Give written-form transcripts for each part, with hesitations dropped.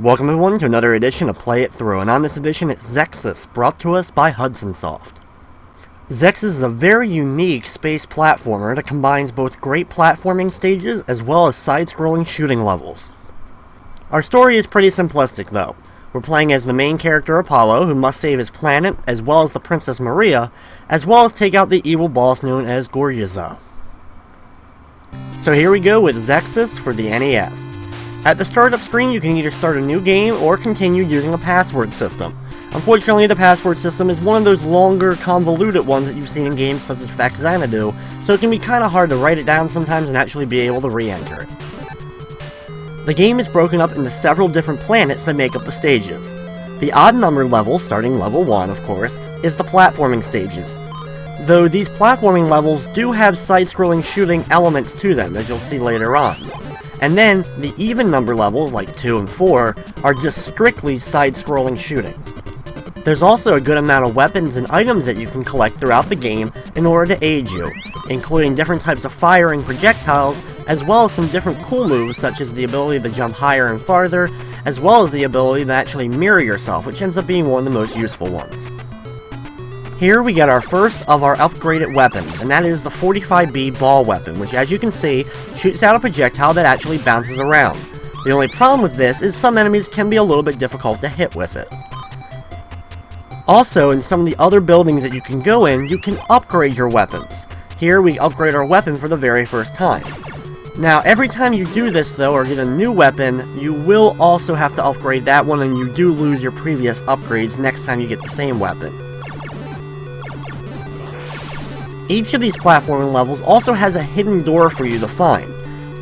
Welcome everyone to another edition of Play It Through, and on this edition it's Xexyz, brought to us by Hudson. Xexyz is a very unique space platformer that combines both great platforming stages as well as side-scrolling shooting levels. Our story is pretty simplistic though. We're playing as the main character Apolo, who must save his planet, as well as the Princess Maria, as well as take out the evil boss known as Goruza. So here we go with Xexyz for the NES. At the startup screen, you can either start a new game or continue using a password system. Unfortunately, the password system is one of those longer, convoluted ones that you've seen in games such as Xexyz, so it can be kinda hard to write it down sometimes and actually be able to re-enter it. The game is broken up into several different planets that make up the stages. The odd number level, starting level 1 of course, is the platforming stages. Though these platforming levels do have side-scrolling shooting elements to them, as you'll see later on. And then, the even number levels, like 2 and 4, are just strictly side-scrolling shooting. There's also a good amount of weapons and items that you can collect throughout the game in order to aid you, including different types of firing projectiles, as well as some different cool moves such as the ability to jump higher and farther, as well as the ability to actually mirror yourself, which ends up being one of the most useful ones. Here we get our first of our upgraded weapons, and that is the 45B ball weapon, which as you can see, shoots out a projectile that actually bounces around. The only problem with this is some enemies can be a little bit difficult to hit with it. Also, in some of the other buildings that you can go in, you can upgrade your weapons. Here we upgrade our weapon for the very first time. Now, every time you do this though, or get a new weapon, you will also have to upgrade that one, and you do lose your previous upgrades next time you get the same weapon. Each of these platforming levels also has a hidden door for you to find.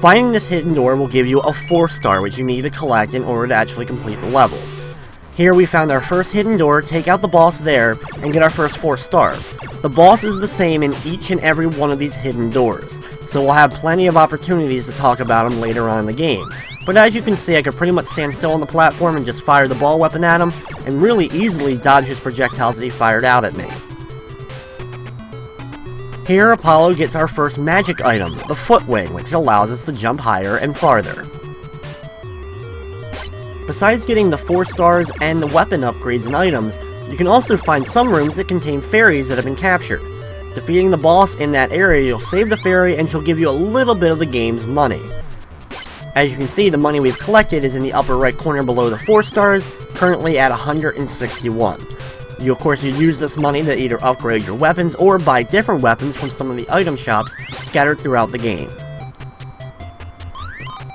Finding this hidden door will give you a 4-star, which you need to collect in order to actually complete the level. Here we found our first hidden door, take out the boss there, and get our first 4-star. The boss is the same in each and every one of these hidden doors, so we'll have plenty of opportunities to talk about them later on in the game. But as you can see, I could pretty much stand still on the platform and just fire the ball weapon at him, and really easily dodge his projectiles that he fired out at me. Here, Apollo gets our first magic item, the foot wing, which allows us to jump higher and farther. Besides getting the 4 stars and the weapon upgrades and items, you can also find some rooms that contain fairies that have been captured. Defeating the boss in that area, you'll save the fairy and she'll give you a little bit of the game's money. As you can see, the money we've collected is in the upper right corner below the 4 stars, currently at 161. You of course use this money to either upgrade your weapons or buy different weapons from some of the item shops scattered throughout the game.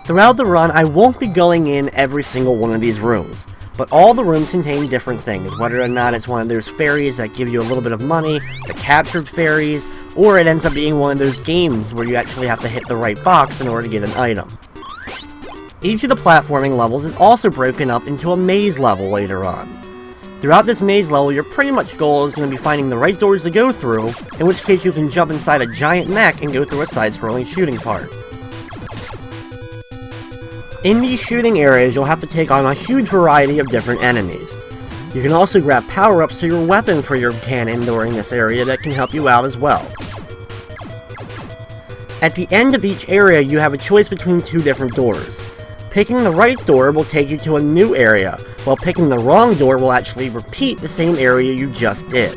Throughout the run, I won't be going in every single one of these rooms, but all the rooms contain different things, whether or not it's one of those fairies that give you a little bit of money, the captured fairies, or it ends up being one of those games where you actually have to hit the right box in order to get an item. Each of the platforming levels is also broken up into a maze level later on. Throughout this maze level, your pretty much goal is going to be finding the right doors to go through, in which case you can jump inside a giant mech and go through a side-scrolling shooting part. In these shooting areas, you'll have to take on a huge variety of different enemies. You can also grab power-ups to your weapon for your cannon during this area that can help you out as well. At the end of each area, you have a choice between 2 different doors. Picking the right door will take you to a new area, while picking the wrong door will actually repeat the same area you just did.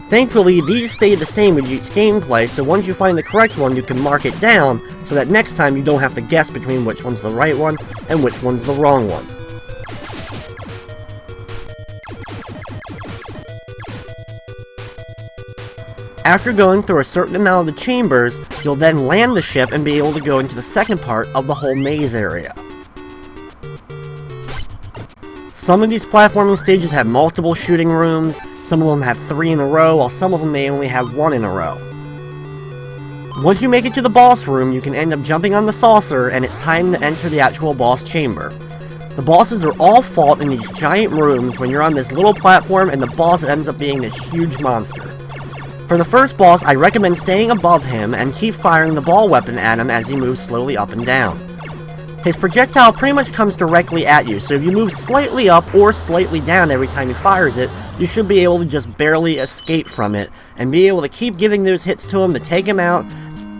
Thankfully, these stay the same with each gameplay, so once you find the correct one, you can mark it down, so that next time you don't have to guess between which one's the right one and which one's the wrong one. After going through a certain amount of the chambers, you'll then land the ship and be able to go into the second part of the whole maze area. Some of these platforming stages have multiple shooting rooms, some of them have 3 in a row, while some of them may only have 1 in a row. Once you make it to the boss room, you can end up jumping on the saucer, and it's time to enter the actual boss chamber. The bosses are all fought in these giant rooms when you're on this little platform, and the boss ends up being this huge monster. For the first boss, I recommend staying above him and keep firing the ball weapon at him as he moves slowly up and down. His projectile pretty much comes directly at you, so if you move slightly up or slightly down every time he fires it, you should be able to just barely escape from it, and be able to keep giving those hits to him to take him out.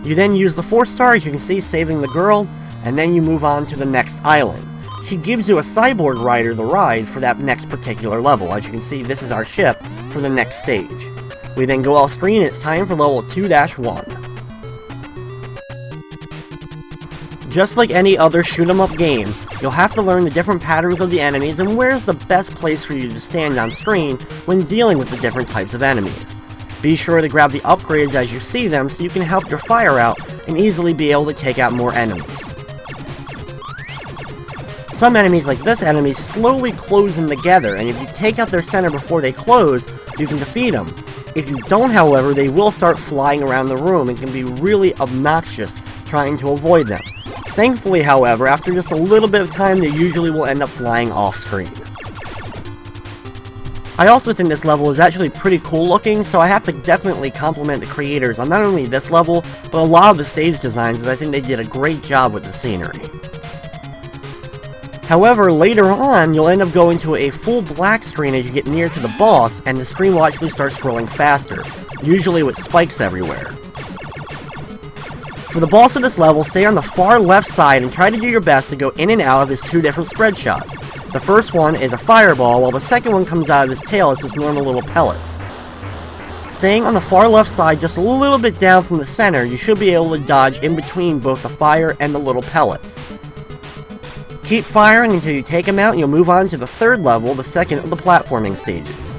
You then use the 4 stars, you can see, saving the girl, and then you move on to the next island. she gives you a cyborg rider to ride for that next particular level. As you can see, this is our ship for the next stage. We then go off screen and it's time for level 2-1. Just like any other shoot-'em-up game, you'll have to learn the different patterns of the enemies and where's the best place for you to stand on screen when dealing with the different types of enemies. Be sure to grab the upgrades as you see them so you can help your fire out and easily be able to take out more enemies. Some enemies like this enemy slowly close them together, and if you take out their center before they close, you can defeat them. If you don't, however, they will start flying around the room and can be really obnoxious trying to avoid them. Thankfully, however, after just a little bit of time, they usually will end up flying off screen. I also think this level is actually pretty cool looking, so I have to definitely compliment the creators on not only this level, but a lot of the stage designs, as I think they did a great job with the scenery. However, later on, you'll end up going to a full black screen as you get near to the boss, and the screen will actually start scrolling faster, usually with spikes everywhere. For the boss of this level, stay on the far left side and try to do your best to go in and out of his two different spread shots. The first one is a fireball, while the second one comes out of his tail as just normal little pellets. Staying on the far left side just a little bit down from the center, you should be able to dodge in between both the fire and the little pellets. Keep firing until you take him out and you'll move on to the third level, the second of the platforming stages.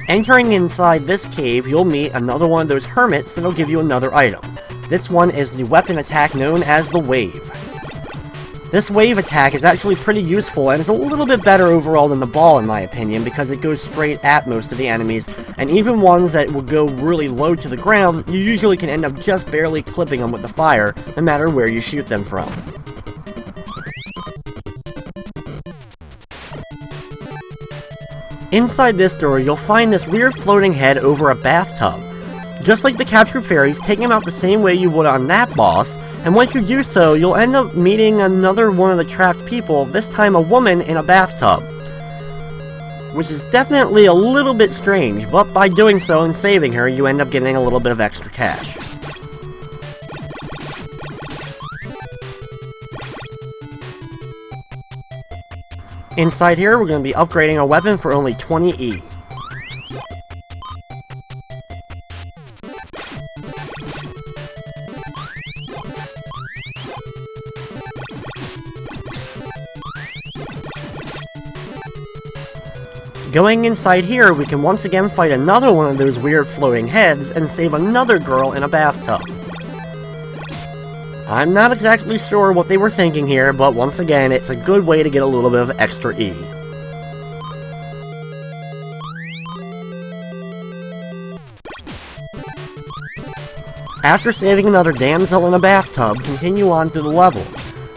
Entering inside this cave, you'll meet another one of those hermits that'll give you another item. This one is the weapon attack known as the Wave. This wave attack is actually pretty useful and is a little bit better overall than the ball in my opinion because it goes straight at most of the enemies, and even ones that will go really low to the ground, you usually can end up just barely clipping them with the fire, no matter where you shoot them from. Inside this door, you'll find this weird floating head over a bathtub. Just like the captured fairies, take him out the same way you would on that boss, and once you do so, you'll end up meeting another one of the trapped people, this time a woman in a bathtub. Which is definitely a little bit strange, but by doing so and saving her, you end up getting a little bit of extra cash. Inside here, we're going to be upgrading our weapon for only 20E. Going inside here, we can once again fight another one of those weird floating heads and save another girl in a bathtub. I'm not exactly sure what they were thinking here, but once again, it's a good way to get a little bit of extra E. After saving another damsel in a bathtub, continue on through the level.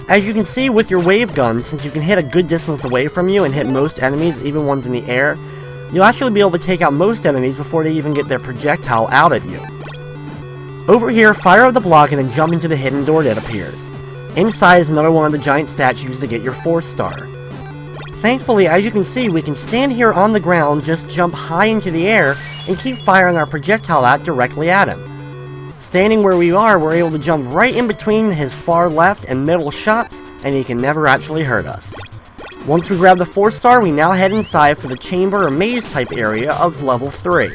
As you can see with your wave gun, since you can hit a good distance away from you and hit most enemies, even ones in the air, you'll actually be able to take out most enemies before they even get their projectile out at you. Over here, fire up the block and then jump into the hidden door that appears. Inside is another one of the giant statues to get your 4th star. Thankfully, as you can see, we can stand here on the ground, just jump high into the air, and keep firing our projectile out directly at him. Standing where we are, we're able to jump right in between his far left and middle shots, and he can never actually hurt us. Once we grab the 4th star, we now head inside for the chamber or maze type area of level 3.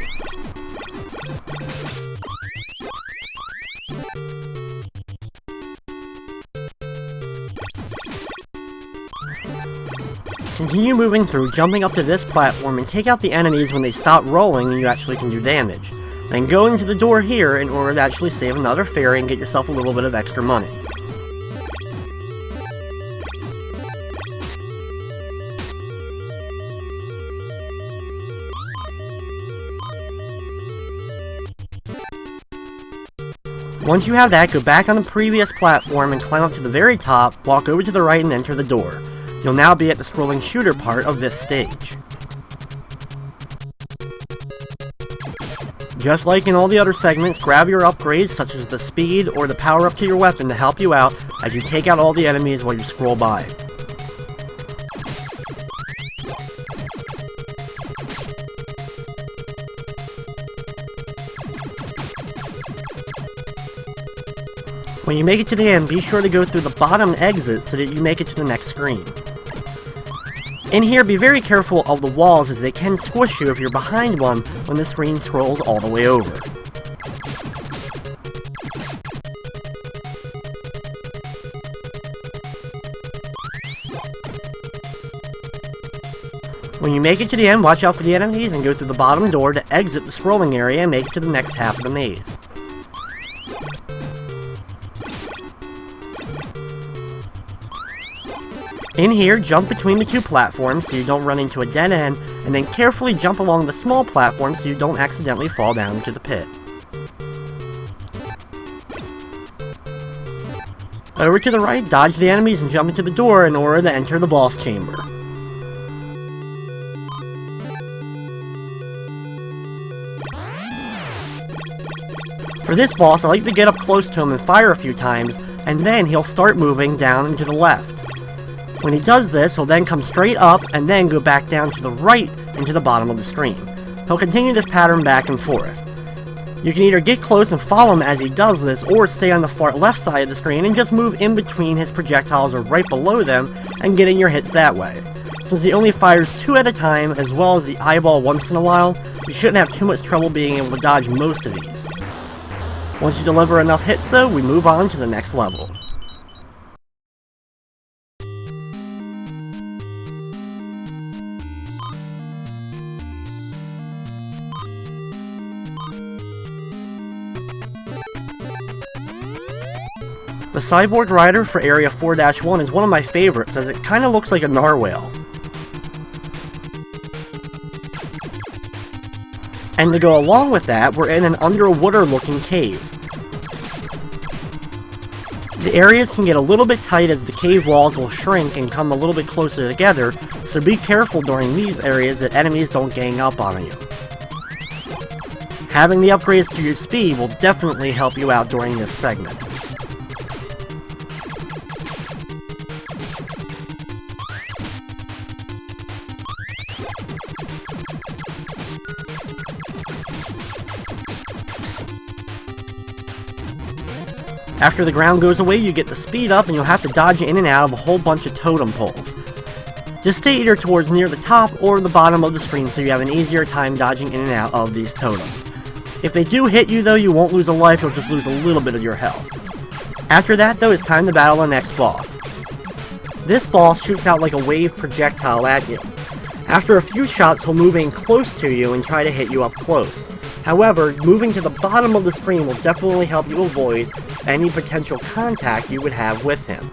Continue moving through, jumping up to this platform, and take out the enemies when they stop rolling and you actually can do damage. Then go into the door here in order to actually save another fairy and get yourself a little bit of extra money. Once you have that, go back on the previous platform and climb up to the very top, walk over to the right and enter the door. You'll now be at the scrolling shooter part of this stage. Just like in all the other segments, grab your upgrades such as the speed or the power up to your weapon to help you out as you take out all the enemies while you scroll by. When you make it to the end, be sure to go through the bottom exit so that you make it to the next screen. In here, be very careful of the walls as they can squish you if you're behind one when the screen scrolls all the way over. When you make it to the end, watch out for the enemies and go through the bottom door to exit the scrolling area and make it to the next half of the maze. In here, jump between the two platforms so you don't run into a dead end, and then carefully jump along the small platform so you don't accidentally fall down into the pit. Over to the right, dodge the enemies and jump into the door in order to enter the boss chamber. For this boss, I like to get up close to him and fire a few times, and then he'll start moving down and to the left. When he does this, he'll then come straight up and then go back down to the right into the bottom of the screen. He'll continue this pattern back and forth. You can either get close and follow him as he does this, or stay on the far left side of the screen and just move in between his projectiles or right below them and get in your hits that way. Since he only fires 2 at a time, as well as the eyeball once in a while, you shouldn't have too much trouble being able to dodge most of these. Once you deliver enough hits though, we move on to the next level. The Cyborg Rider for Area 4-1 is one of my favorites as it kinda looks like a narwhal. And to go along with that, we're in an underwater looking cave. The areas can get a little bit tight as the cave walls will shrink and come a little bit closer together, so be careful during these areas that enemies don't gang up on you. Having the upgrades to your speed will definitely help you out during this segment. After the ground goes away, you get the speed up and you'll have to dodge in and out of a whole bunch of totem poles. Just stay either towards near the top or the bottom of the screen so you have an easier time dodging in and out of these totems. If they do hit you though, you won't lose a life, you'll just lose a little bit of your health. After that though, it's time to battle the next boss. This boss shoots out like a wave projectile at you. After a few shots, he'll move in close to you and try to hit you up close. However, moving to the bottom of the screen will definitely help you avoid any potential contact you would have with him.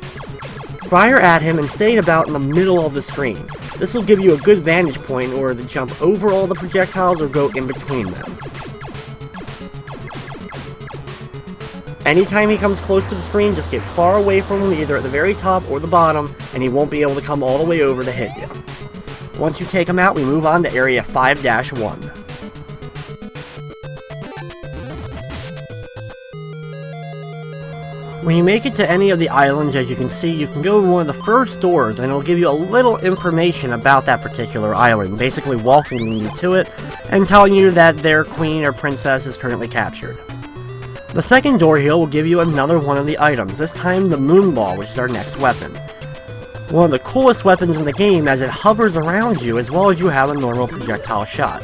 Fire at him and stay about in the middle of the screen. This will give you a good vantage point in order to jump over all the projectiles or go in between them. Anytime he comes close to the screen, just get far away from him, either at the very top or the bottom, and he won't be able to come all the way over to hit you. Once you take him out, we move on to Area 5-1. When you make it to any of the islands, as you can see, you can go to one of the first doors and it'll give you a little information about that particular island, basically welcoming you to it and telling you that their queen or princess is currently captured. The second door here will give you another one of the items, this time the moon ball, which is our next weapon. One of the coolest weapons in the game as it hovers around you as well as you have a normal projectile shot.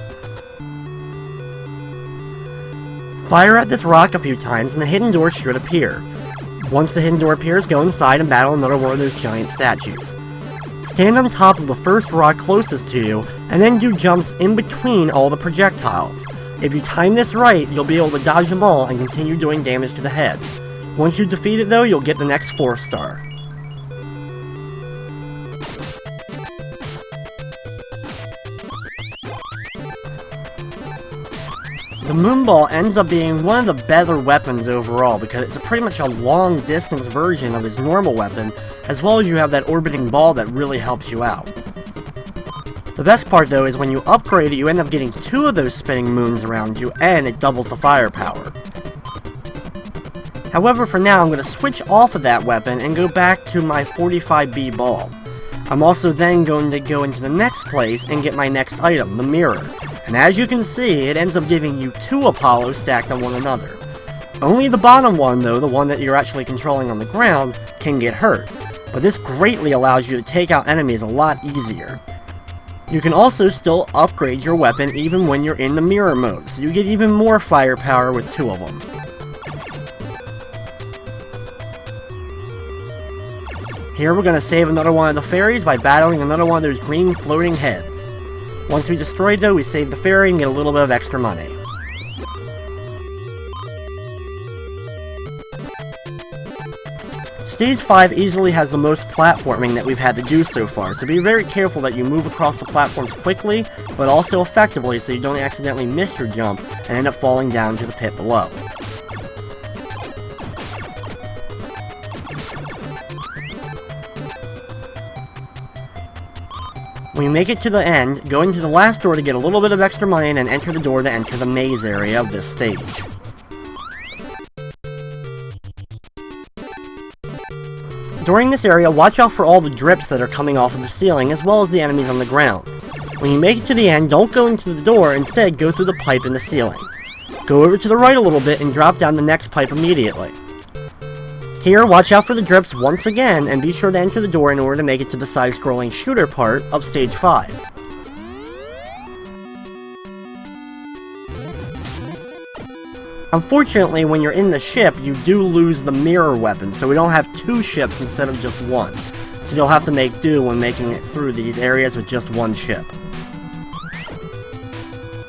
Fire at this rock a few times and the hidden door should appear. Once the hidden door appears, go inside and battle another one of those giant statues. Stand on top of the first rock closest to you, and then do jumps in between all the projectiles. If you time this right, you'll be able to dodge them all and continue doing damage to the head. Once you defeat it though, you'll get the next 4-star. The Moonball ends up being one of the better weapons overall because it's pretty much a long distance version of his normal weapon, as well as you have that orbiting ball that really helps you out. The best part though is when you upgrade it, you end up getting 2 of those spinning moons around you and it doubles the firepower. However, for now I'm going to switch off of that weapon and go back to my 45B ball. I'm also then going to go into the next place and get my next item, the mirror. And as you can see, it ends up giving you 2 Apollos stacked on one another. Only the bottom one, though, the one that you're actually controlling on the ground, can get hurt, but this greatly allows you to take out enemies a lot easier. You can also still upgrade your weapon even when you're in the mirror mode, so you get even more firepower with 2 of them. Here we're going to save another one of the fairies by battling another one of those green floating heads. Once we destroy it though, we save the fairy and get a little bit of extra money. Stage 5 easily has the most platforming that we've had to do so far, so be very careful that you move across the platforms quickly, but also effectively so you don't accidentally miss your jump and end up falling down to the pit below. When you make it to the end, go into the last door to get a little bit of extra money and then enter the door to enter the maze area of this stage. During this area, watch out for all the drips that are coming off of the ceiling, as well as the enemies on the ground. When you make it to the end, don't go into the door, instead go through the pipe in the ceiling. Go over to the right a little bit and drop down the next pipe immediately. Here, watch out for the drips once again, and be sure to enter the door in order to make it to the side-scrolling shooter part of Stage 5. Unfortunately, when you're in the ship, you do lose the mirror weapon, so we don't have 2 ships instead of just 1. So you'll have to make do when making it through these areas with just 1 ship.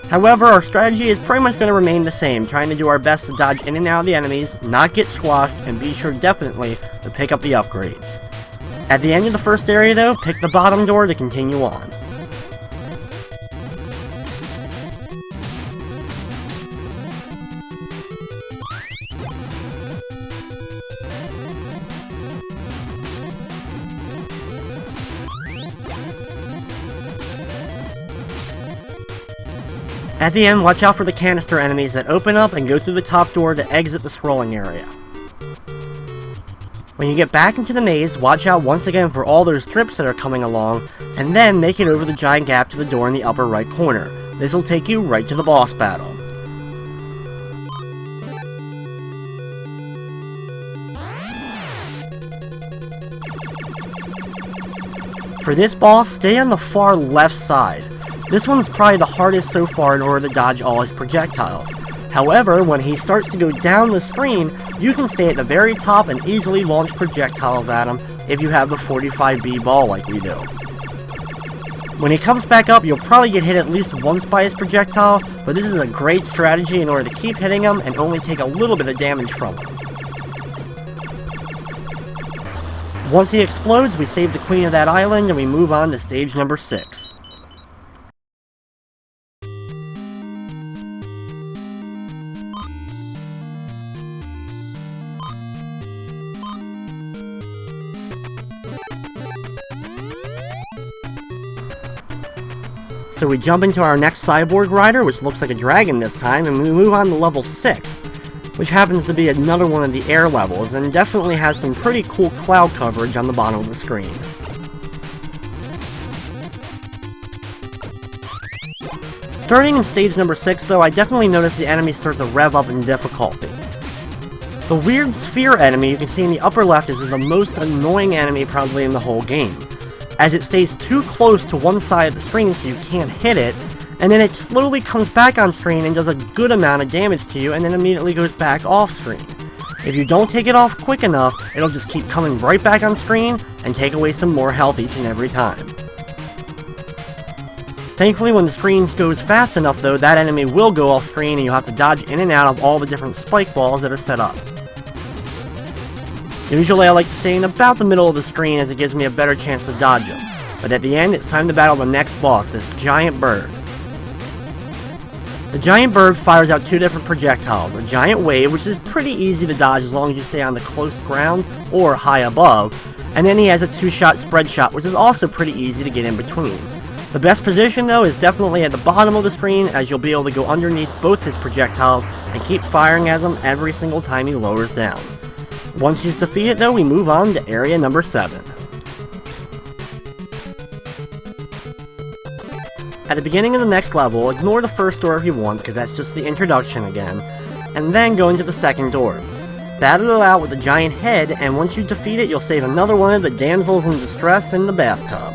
However, our strategy is pretty much going to remain the same, trying to do our best to dodge in and out of the enemies, not get squashed, and be sure definitely to pick up the upgrades. At the end of the first area though, pick the bottom door to continue on. At the end, watch out for the canister enemies that open up and go through the top door to exit the scrolling area. When you get back into the maze, watch out once again for all those drips that are coming along, and then make it over the giant gap to the door in the upper right corner. This will take you right to the boss battle. For this boss, stay on the far left side. This one's probably the hardest so far in order to dodge all his projectiles. However, when he starts to go down the screen, you can stay at the very top and easily launch projectiles at him if you have the 45B ball like we do. When he comes back up, you'll probably get hit at least once by his projectile, but this is a great strategy in order to keep hitting him and only take a little bit of damage from him. Once he explodes, we save the queen of that island and we move on to stage number 6. So we jump into our next cyborg rider, which looks like a dragon this time, and we move on to level 6, which happens to be another one of the air levels, and definitely has some pretty cool cloud coverage on the bottom of the screen. Starting in stage number 6 though, I definitely noticed the enemies start to rev up in difficulty. The weird sphere enemy you can see in the upper left is the most annoying enemy probably in the whole game, as it stays too close to one side of the screen so you can't hit it, and then it slowly comes back on screen and does a good amount of damage to you and then immediately goes back off screen. If you don't take it off quick enough, it'll just keep coming right back on screen and take away some more health each and every time. Thankfully, when the screen goes fast enough though, that enemy will go off screen and you'll have to dodge in and out of all the different spike balls that are set up. Usually I like to stay in about the middle of the screen as it gives me a better chance to dodge them. But at the end, it's time to battle the next boss, this giant bird. The giant bird fires out 2 different projectiles, a giant wave, which is pretty easy to dodge as long as you stay on the close ground or high above, and then he has a 2-shot spread shot, which is also pretty easy to get in between. The best position though is definitely at the bottom of the screen, as you'll be able to go underneath both his projectiles and keep firing at him every single time he lowers down. Once he's defeated though, we move on to area number 7. At the beginning of the next level, ignore the first door if you want, because that's just the introduction again, and then go into the second door. Battle it out with the giant head, and once you defeat it, you'll save another one of the damsels in distress in the bathtub.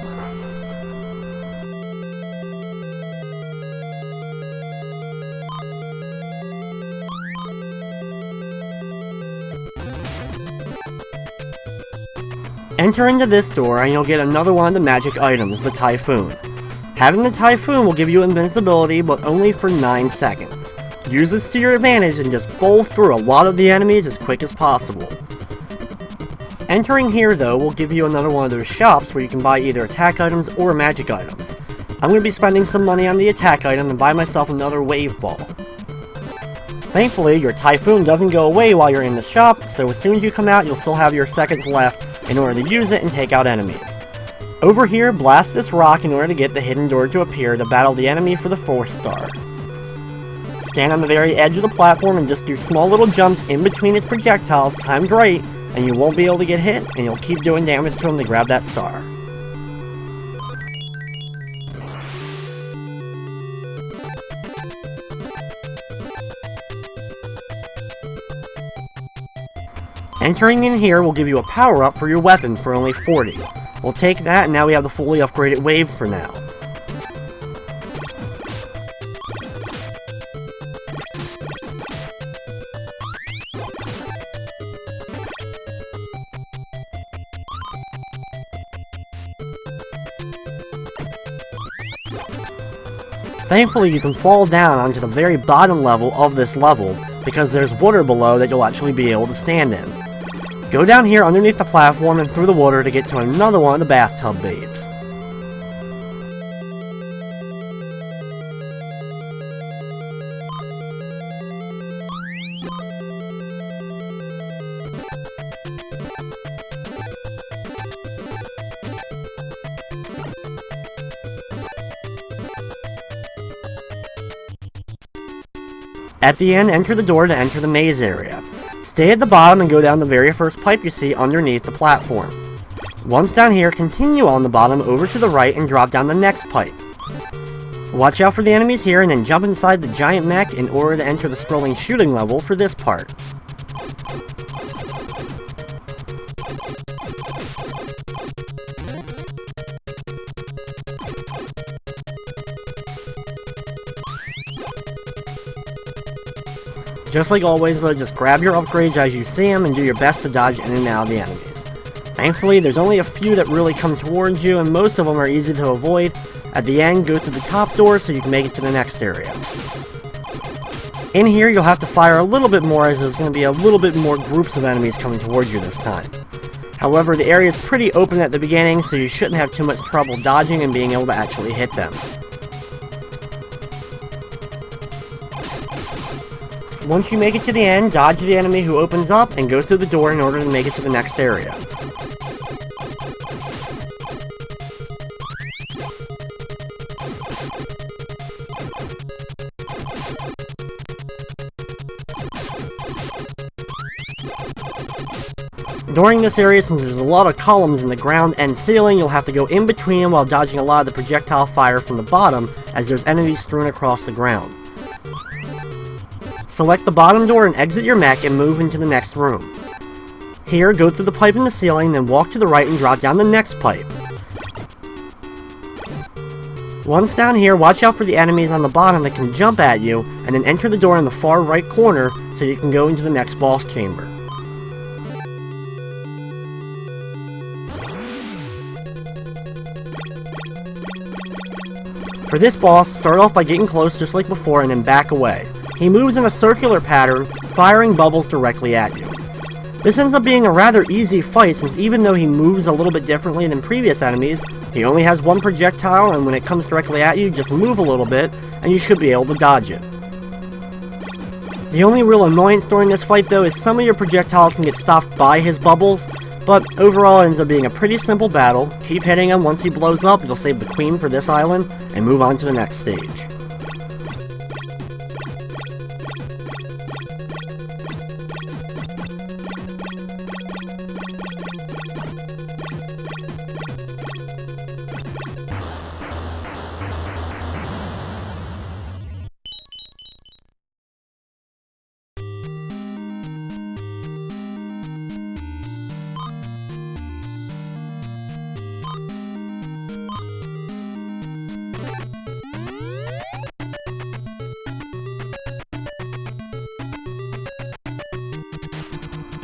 Enter into this door and you'll get another one of the magic items, the Typhoon. Having the Typhoon will give you invincibility, but only for 9 seconds. Use this to your advantage and just bowl through a lot of the enemies as quick as possible. Entering here though will give you another one of those shops where you can buy either attack items or magic items. I'm going to be spending some money on the attack item and buy myself another wave ball. Thankfully, your Typhoon doesn't go away while you're in the shop, so as soon as you come out you'll still have your seconds left in order to use it and take out enemies. Over here, blast this rock in order to get the hidden door to appear to battle the enemy for the 4th star. Stand on the very edge of the platform and just do small little jumps in between his projectiles timed right, and you won't be able to get hit, and you'll keep doing damage to him to grab that star. Entering in here will give you a power-up for your weapon for only 40. We'll take that, and now we have the fully upgraded wave for now. Thankfully, you can fall down onto the very bottom level of this level, because there's water below that you'll actually be able to stand in. Go down here underneath the platform and through the water to get to another one of the bathtub babes. At the end, enter the door to enter the maze area. Stay at the bottom and go down the very first pipe you see underneath the platform. Once down here, continue on the bottom over to the right and drop down the next pipe. Watch out for the enemies here and then jump inside the giant mech in order to enter the scrolling shooting level for this part. Just like always though, just grab your upgrades as you see them and do your best to dodge in and out of the enemies. Thankfully, there's only a few that really come towards you, and most of them are easy to avoid. At the end, go through the top door so you can make it to the next area. In here, you'll have to fire a little bit more as there's going to be a little bit more groups of enemies coming towards you this time. However, the area is pretty open at the beginning, so you shouldn't have too much trouble dodging and being able to actually hit them. Once you make it to the end, dodge the enemy who opens up and go through the door in order to make it to the next area. During this area, since there's a lot of columns in the ground and ceiling, you'll have to go in between them while dodging a lot of the projectile fire from the bottom, as there's enemies strewn across the ground. Select the bottom door and exit your mech and move into the next room. Here, go through the pipe in the ceiling, then walk to the right and drop down the next pipe. Once down here, watch out for the enemies on the bottom that can jump at you, and then enter the door in the far right corner so you can go into the next boss chamber. For this boss, start off by getting close just like before and then back away. He moves in a circular pattern, firing bubbles directly at you. This ends up being a rather easy fight since even though he moves a little bit differently than previous enemies, he only has one projectile, and when it comes directly at you, just move a little bit and you should be able to dodge it. The only real annoyance during this fight though is some of your projectiles can get stopped by his bubbles, but overall it ends up being a pretty simple battle. Keep hitting him. Once he blows up, you'll save the queen for this island and move on to the next stage.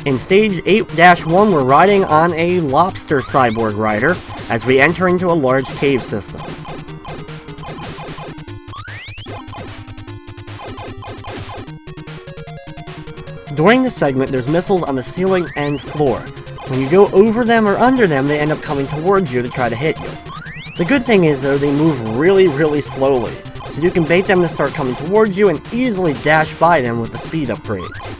In Stage 8-1, we're riding on a lobster cyborg rider as we enter into a large cave system. During this segment, there's missiles on the ceiling and floor. When you go over them or under them, they end up coming towards you to try to hit you. The good thing is, though, they move really slowly, so you can bait them to start coming towards you and easily dash by them with the speed upgrades.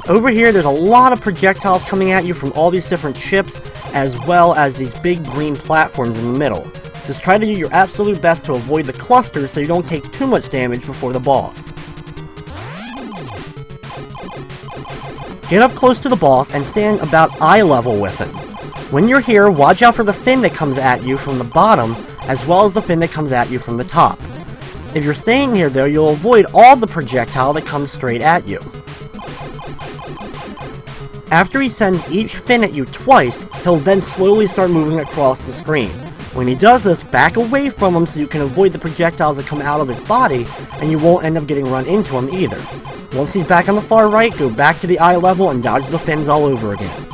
Over here, there's a lot of projectiles coming at you from all these different ships, as well as these big green platforms in the middle. Just try to do your absolute best to avoid the clusters so you don't take too much damage before the boss. Get up close to the boss and stand about eye level with him. When you're here, watch out for the fin that comes at you from the bottom, as well as the fin that comes at you from the top. If you're staying here though, you'll avoid all the projectile that comes straight at you. After he sends each fin at you twice, he'll then slowly start moving across the screen. When he does this, back away from him so you can avoid the projectiles that come out of his body, and you won't end up getting run into him either. Once he's back on the far right, go back to the eye level and dodge the fins all over again.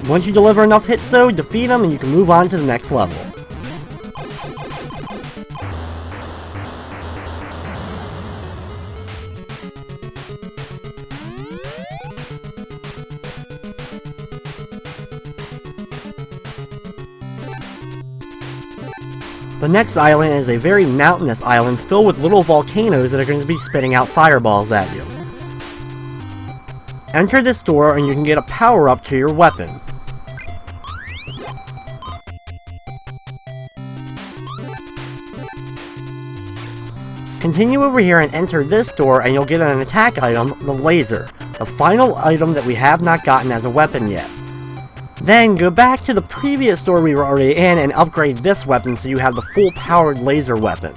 Once you deliver enough hits though, defeat him and you can move on to the next level. The next island is a very mountainous island filled with little volcanoes that are going to be spitting out fireballs at you. Enter this door and you can get a power-up to your weapon. Continue over here and enter this door and you'll get an attack item, the laser, the final item that we have not gotten as a weapon yet. Then go back to the previous door we were already in and upgrade this weapon so you have the full powered laser weapon.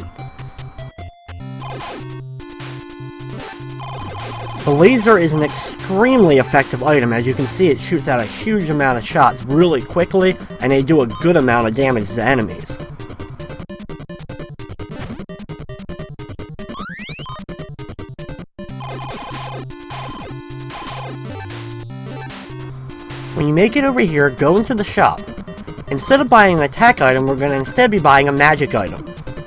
The laser is an extremely effective item. As you can see, it shoots out a huge amount of shots really quickly and they do a good amount of damage to enemies. When you make it over here, go into the shop. Instead of buying an attack item, we're going to instead be buying a magic item.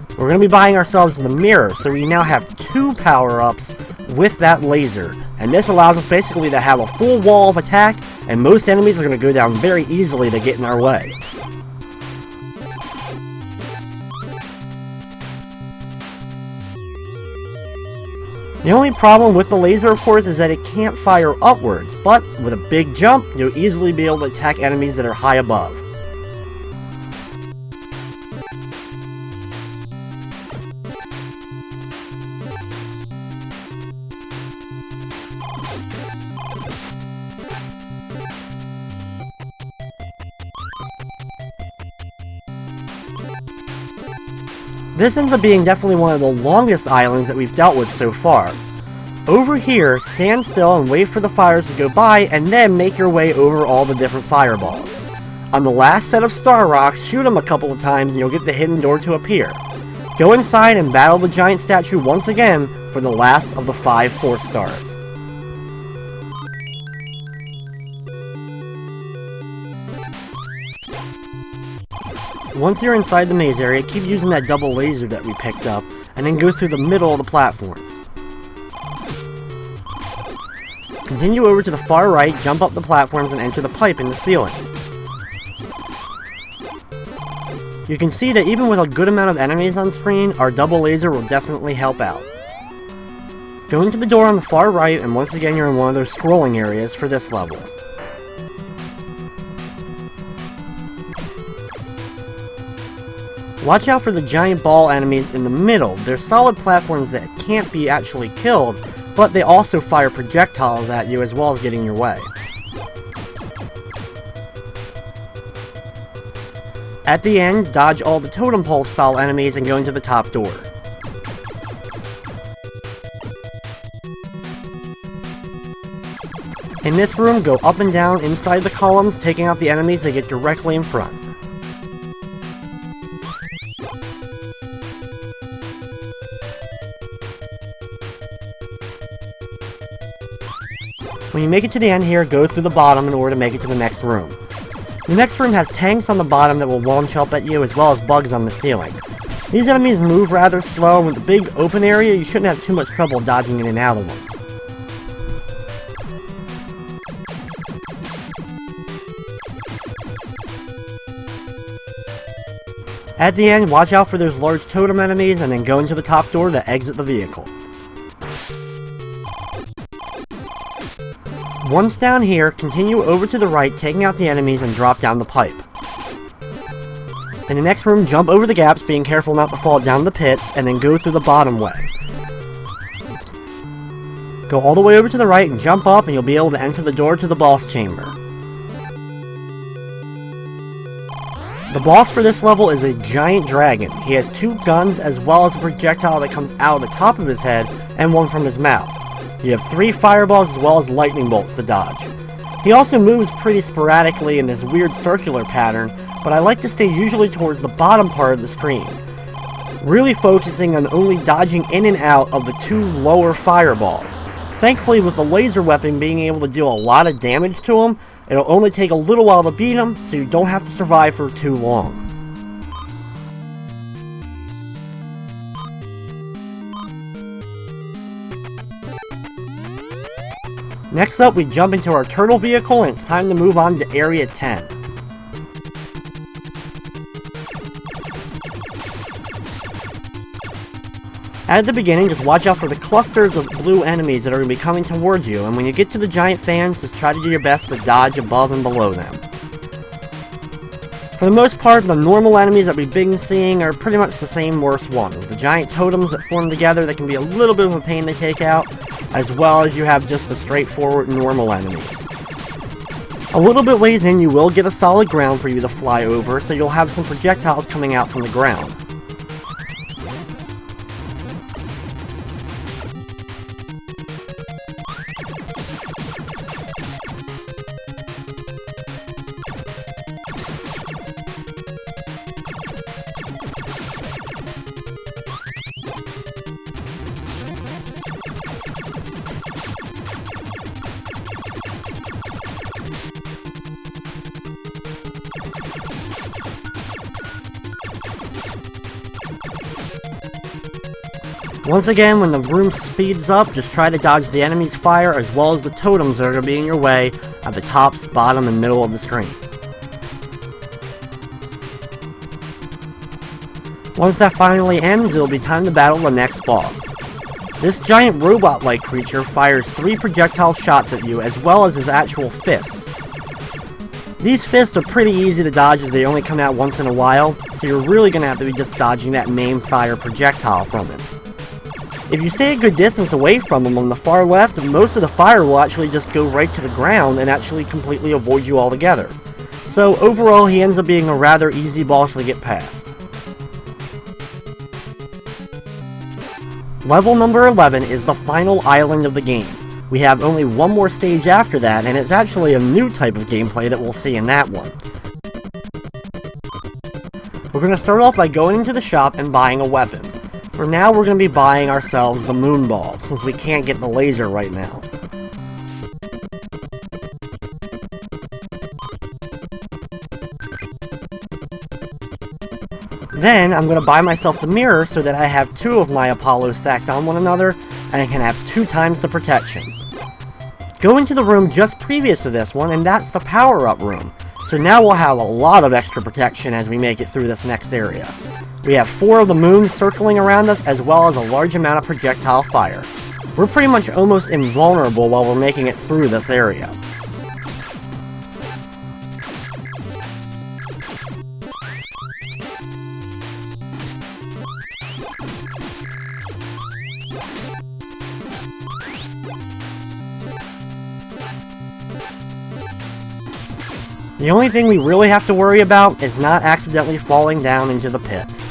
We're going to be buying ourselves the mirror, so we now have 2 power-ups with that laser. And this allows us basically to have a full wall of attack, and most enemies are going to go down very easily to get in our way. The only problem with the laser, of course, is that it can't fire upwards, but with a big jump, you'll easily be able to attack enemies that are high above. This ends up being definitely one of the longest islands that we've dealt with so far. Over here, stand still and wait for the fires to go by, and then make your way over all the different fireballs. On the last set of star rocks, shoot them a couple of times and you'll get the hidden door to appear. Go inside and battle the giant statue once again for the last of the 5 4 stars. Once you're inside the maze area, keep using that double laser that we picked up, and then go through the middle of the platforms. Continue over to the far right, jump up the platforms, and enter the pipe in the ceiling. You can see that even with a good amount of enemies on screen, our double laser will definitely help out. Go into the door on the far right, and once again you're in one of those scrolling areas for this level. Watch out for the giant ball enemies in the middle. They're solid platforms that can't be actually killed, but they also fire projectiles at you as well as getting your way. At the end, dodge all the totem pole style enemies and go into the top door. In this room, go up and down inside the columns, taking out the enemies that get directly in front. When you make it to the end here, go through the bottom in order to make it to the next room. The next room has tanks on the bottom that will launch up at you, as well as bugs on the ceiling. These enemies move rather slow, and with the big open area, you shouldn't have too much trouble dodging in and out of them. At the end, watch out for those large totem enemies, and then go into the top door to exit the vehicle. Once down here, continue over to the right, taking out the enemies, and drop down the pipe. In the next room, jump over the gaps, being careful not to fall down the pits, and then go through the bottom way. Go all the way over to the right and jump up, and you'll be able to enter the door to the boss chamber. The boss for this level is a giant dragon. He has 2 guns as well as a projectile that comes out of the top of his head and one from his mouth. You have 3 fireballs as well as lightning bolts to dodge. He also moves pretty sporadically in this weird circular pattern, but I like to stay usually towards the bottom part of the screen, really focusing on only dodging in and out of the 2 lower fireballs. Thankfully, with the laser weapon being able to deal a lot of damage to him, it'll only take a little while to beat him, so you don't have to survive for too long. Next up, we jump into our turtle vehicle, and it's time to move on to Area 10. At the beginning, just watch out for the clusters of blue enemies that are going to be coming towards you, and when you get to the giant fans, just try to do your best to dodge above and below them. For the most part, the normal enemies that we've been seeing are pretty much the same worst ones. The giant totems that form together that can be a little bit of a pain to take out, as well as you have just the straightforward normal enemies. A little bit ways in, you will get a solid ground for you to fly over, so you'll have some projectiles coming out from the ground. Once again, when the room speeds up, just try to dodge the enemy's fire as well as the totems that are going to be in your way at the top, bottom, and middle of the screen. Once that finally ends, it'll be time to battle the next boss. This giant robot-like creature fires 3 projectile shots at you as well as his actual fists. These fists are pretty easy to dodge as they only come out once in a while, so you're really going to have to be just dodging that main fire projectile from him. If you stay a good distance away from him on the far left, most of the fire will actually just go right to the ground and actually completely avoid you altogether. So overall, he ends up being a rather easy boss to get past. Level number 11 is the final island of the game. We have only one more stage after that, and it's actually a new type of gameplay that we'll see in that one. We're going to start off by going into the shop and buying a weapon. For now, we're going to be buying ourselves the moon ball, since we can't get the laser right now. Then, I'm going to buy myself the mirror so that I have 2 of my Apollo stacked on one another, and I can have 2 times the protection. Go into the room just previous to this one, and that's the power-up room. So now we'll have a lot of extra protection as we make it through this next area. We have 4 of the moons circling around us, as well as a large amount of projectile fire. We're pretty much almost invulnerable while we're making it through this area. The only thing we really have to worry about is not accidentally falling down into the pits.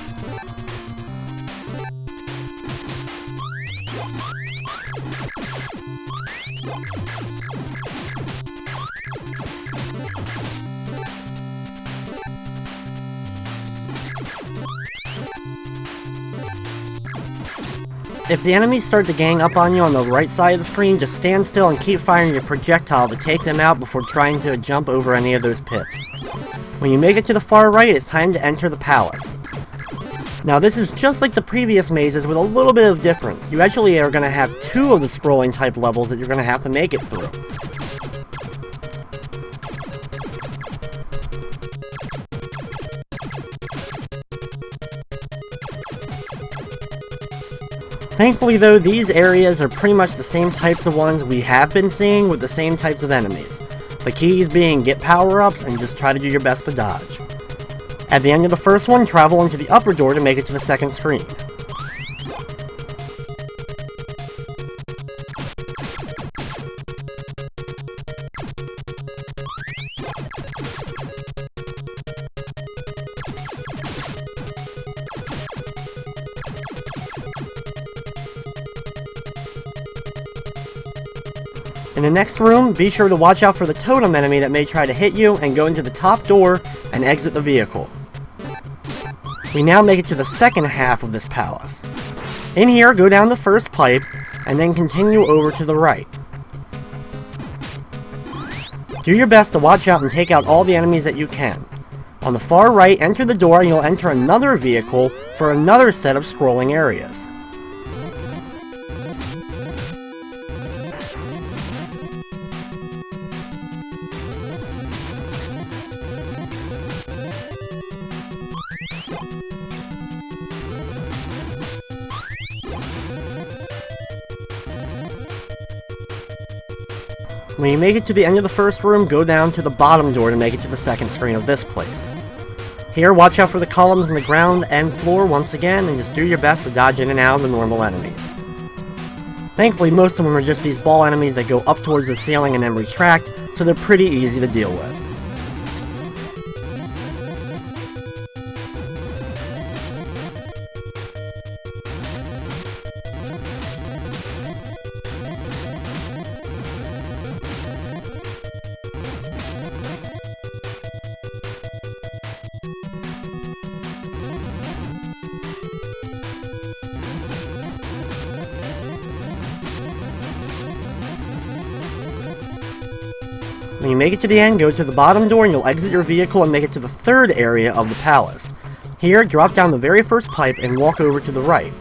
If the enemies start to gang up on you on the right side of the screen, just stand still and keep firing your projectile to take them out before trying to jump over any of those pits. When you make it to the far right, it's time to enter the palace. Now this is just like the previous mazes with a little bit of difference. You actually are going to have 2 of the scrolling type levels that you're going to have to make it through. Thankfully though, these areas are pretty much the same types of ones we have been seeing with the same types of enemies. The keys being get power-ups and just try to do your best to dodge. At the end of the first one, travel into the upper door to make it to the second screen. In the next room, be sure to watch out for the totem enemy that may try to hit you, and go into the top door and exit the vehicle. We now make it to the second half of this palace. In here, go down the first pipe, and then continue over to the right. Do your best to watch out and take out all the enemies that you can. On the far right, enter the door and you'll enter another vehicle for another set of scrolling areas. When you make it to the end of the first room, go down to the bottom door to make it to the second screen of this place. Here, watch out for the columns in the ground and floor once again, and just do your best to dodge in and out of the normal enemies. Thankfully, most of them are just these ball enemies that go up towards the ceiling and then retract, so they're pretty easy to deal with. When you make it to the end, go to the bottom door and you'll exit your vehicle and make it to the third area of the palace. Here, drop down the very first pipe and walk over to the right.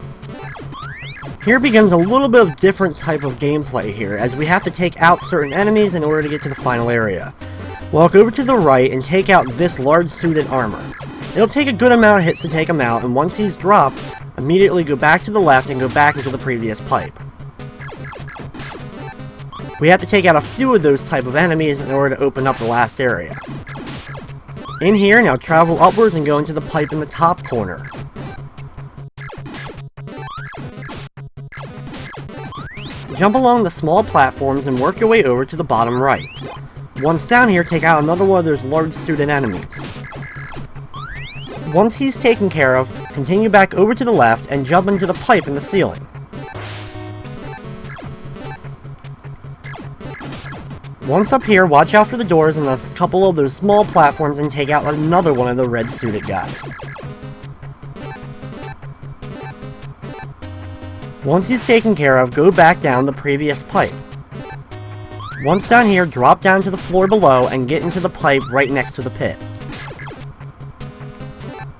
Here begins a little bit of different type of gameplay here, as we have to take out certain enemies in order to get to the final area. Walk over to the right and take out this large suited armor. It'll take a good amount of hits to take him out, and once he's dropped, immediately go back to the left and go back into the previous pipe. We have to take out a few of those type of enemies in order to open up the last area. In here, now travel upwards and go into the pipe in the top corner. Jump along the small platforms and work your way over to the bottom right. Once down here, take out another one of those large suited enemies. Once he's taken care of, continue back over to the left and jump into the pipe in the ceiling. Once up here, watch out for the doors and a couple of those small platforms and take out another one of the red suited guys. Once he's taken care of, go back down the previous pipe. Once down here, drop down to the floor below and get into the pipe right next to the pit.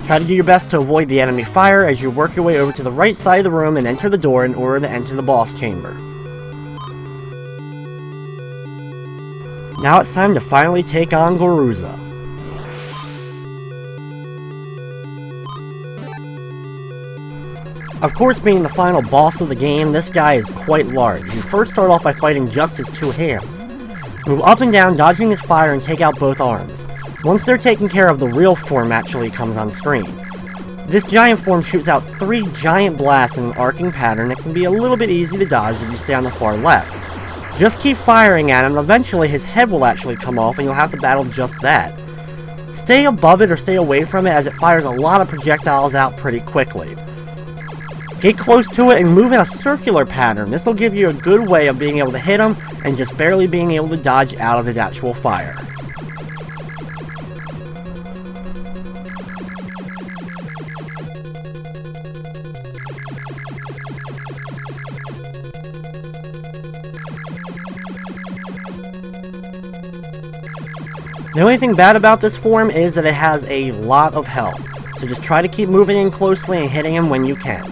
Try to do your best to avoid the enemy fire as you work your way over to the right side of the room and enter the door in order to enter the boss chamber. Now it's time to finally take on Goruza. Of course, being the final boss of the game, this guy is quite large. You first start off by fighting just his two hands. Move up and down, dodging his fire, and take out both arms. Once they're taken care of, the real form actually comes on screen. This giant form shoots out 3 giant blasts in an arcing pattern that can be a little bit easy to dodge if you stay on the far left. Just keep firing at him, and eventually his head will actually come off and you'll have to battle just that. Stay above it or stay away from it as it fires a lot of projectiles out pretty quickly. Get close to it and move in a circular pattern. This will give you a good way of being able to hit him and just barely being able to dodge out of his actual fire. The only thing bad about this form is that it has a lot of health, so just try to keep moving in closely and hitting him when you can.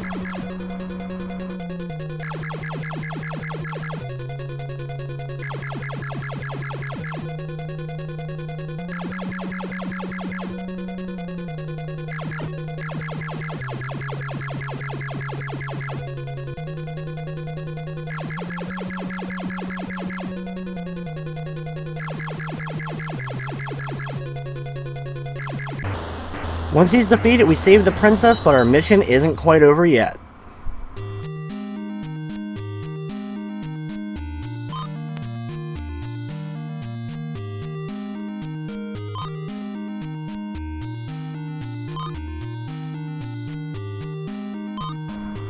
Once he's defeated, we save the princess, but our mission isn't quite over yet.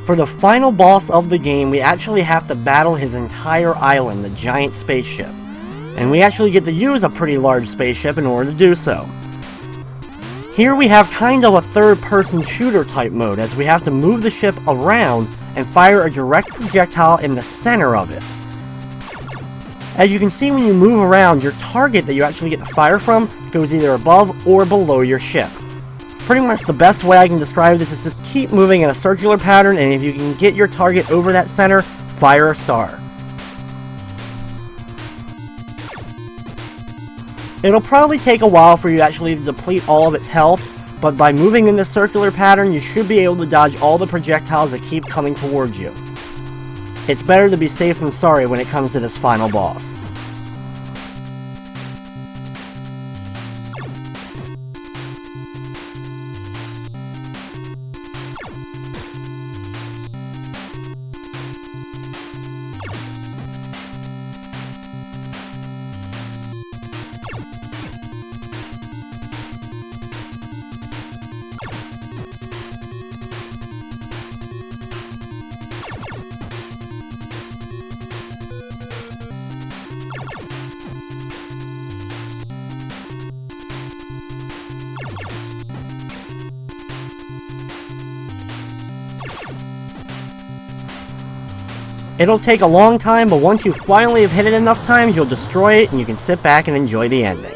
For the final boss of the game, we actually have to battle his entire island, the giant spaceship. And we actually get to use a pretty large spaceship in order to do so. Here we have kind of a third-person shooter type mode, as we have to move the ship around and fire a direct projectile in the center of it. As you can see, when you move around, your target that you actually get to fire from goes either above or below your ship. Pretty much the best way I can describe this is just keep moving in a circular pattern, and if you can get your target over that center, fire a star. It'll probably take a while for you to actually deplete all of its health, but by moving in this circular pattern, you should be able to dodge all the projectiles that keep coming towards you. It's better to be safe than sorry when it comes to this final boss. It'll take a long time, but once you finally have hit it enough times, you'll destroy it and you can sit back and enjoy the ending.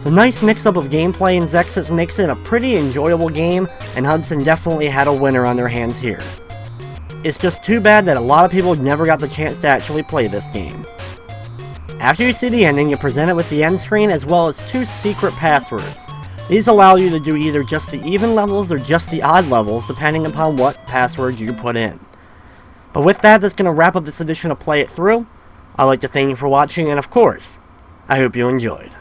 The nice mix-up of gameplay in Zexus makes it a pretty enjoyable game, and Hudson definitely had a winner on their hands here. It's just too bad that a lot of people never got the chance to actually play this game. After you see the ending, you're presented with the end screen as well as 2 secret passwords. These allow you to do either just the even levels or just the odd levels, depending upon what password you put in. But with that, that's going to wrap up this edition of Play It Through. I'd like to thank you for watching, and of course, I hope you enjoyed.